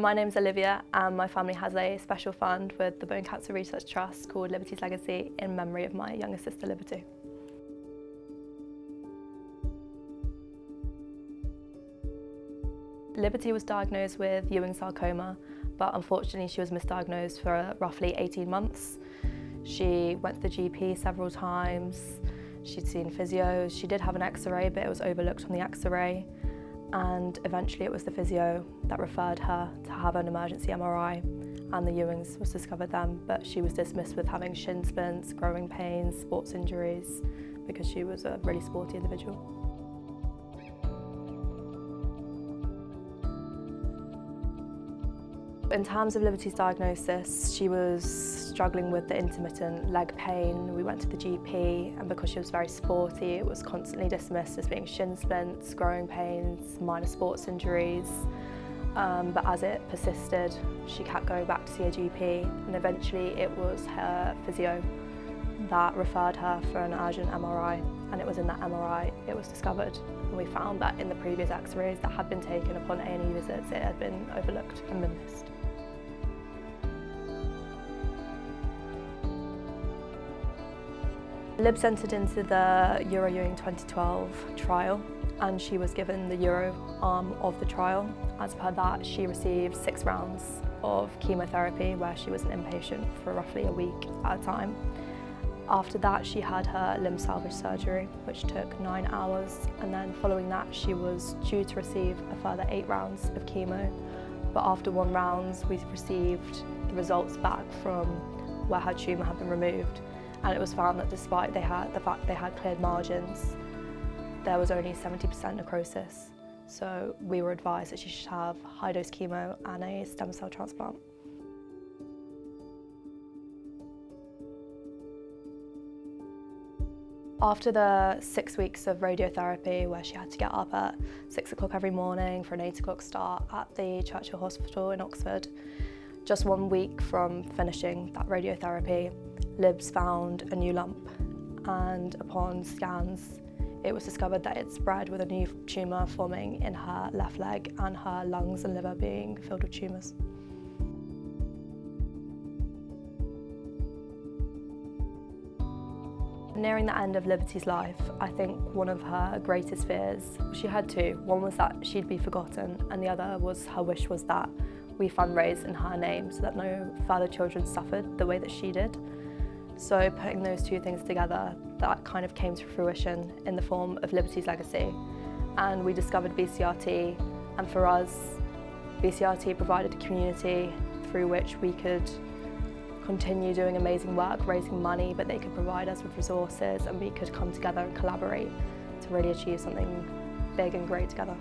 My name's Olivia and my family has a special fund with the Bone Cancer Research Trust called Liberty's Legacy in memory of my younger sister Liberty. Liberty was diagnosed with Ewing sarcoma, but unfortunately she was misdiagnosed for roughly 18 months. She went to the GP several times, she'd seen physios, she did have an X-ray but it was overlooked on the X-ray, and eventually it was the physio that referred her to have an emergency MRI, and the Ewings was discovered then, but she was dismissed with having shin splints, growing pains, sports injuries, because she was a really sporty individual. In terms of Liberty's diagnosis, she was struggling with the intermittent leg pain. We went to the GP, and because she was very sporty, it was constantly dismissed as being shin splints, growing pains, minor sports injuries. But as it persisted, she kept going back to see a GP, and eventually it was her physio that referred her for an urgent MRI, and it was in that MRI it was discovered. And we found that in the previous X-rays that had been taken upon A&E visits, it had been overlooked and been missed. Libs entered into the Ewing 2012 trial, and she was given the Euro arm of the trial. As per that, she received 6 rounds of chemotherapy where she was an inpatient for roughly a week at a time. After that, she had her limb salvage surgery, which took 9 hours, and then following that, she was due to receive a further 8 rounds of chemo. But after 1 round, we received the results back from where her tumour had been removed, and it was found that despite the fact they had cleared margins, there was only 70% necrosis. So we were advised that she should have high-dose chemo and a stem cell transplant. After the 6 weeks of radiotherapy, where she had to get up at 6 o'clock every morning for an 8 o'clock start at the Churchill Hospital in Oxford, just 1 week from finishing that radiotherapy, Libs found a new lump, and upon scans, it was discovered that it spread with a new tumour forming in her left leg and her lungs and liver being filled with tumours. Nearing the end of Liberty's life, I think one of her greatest fears, she had 2. One was that she'd be forgotten, and the other was her wish was that we fundraise in her name so that no further children suffered the way that she did. So putting those 2 things together, that kind of came to fruition in the form of Liberty's Legacy. And we discovered BCRT, and for us, BCRT provided a community through which we could continue doing amazing work, raising money, but they could provide us with resources, and we could come together and collaborate to really achieve something big and great together.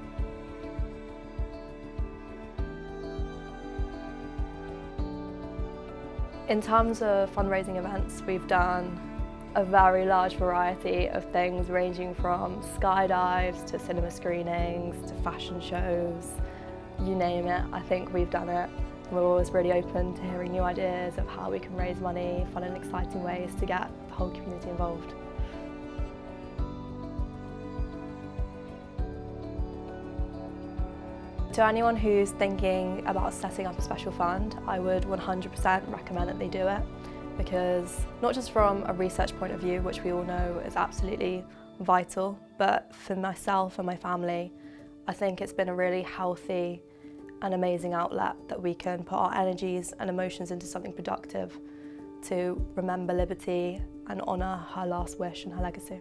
In terms of fundraising events, we've done a very large variety of things, ranging from skydives to cinema screenings to fashion shows, you name it. I think we've done it. We're always really open to hearing new ideas of how we can raise money, fun and exciting ways to get the whole community involved. To anyone who's thinking about setting up a special fund, I would 100% recommend that they do it, because not just from a research point of view, which we all know is absolutely vital, but for myself and my family, I think it's been a really healthy and amazing outlet that we can put our energies and emotions into something productive to remember Liberty and honour her last wish and her legacy.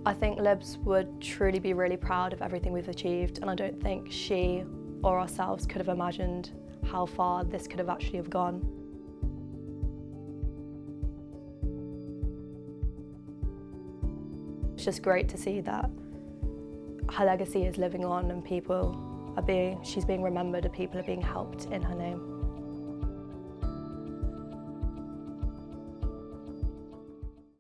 I think Libs would truly be really proud of everything we've achieved, and I don't think she or ourselves could have imagined how far this could have actually have gone. It's just great to see that her legacy is living on, and she's being remembered, and people are being helped in her name.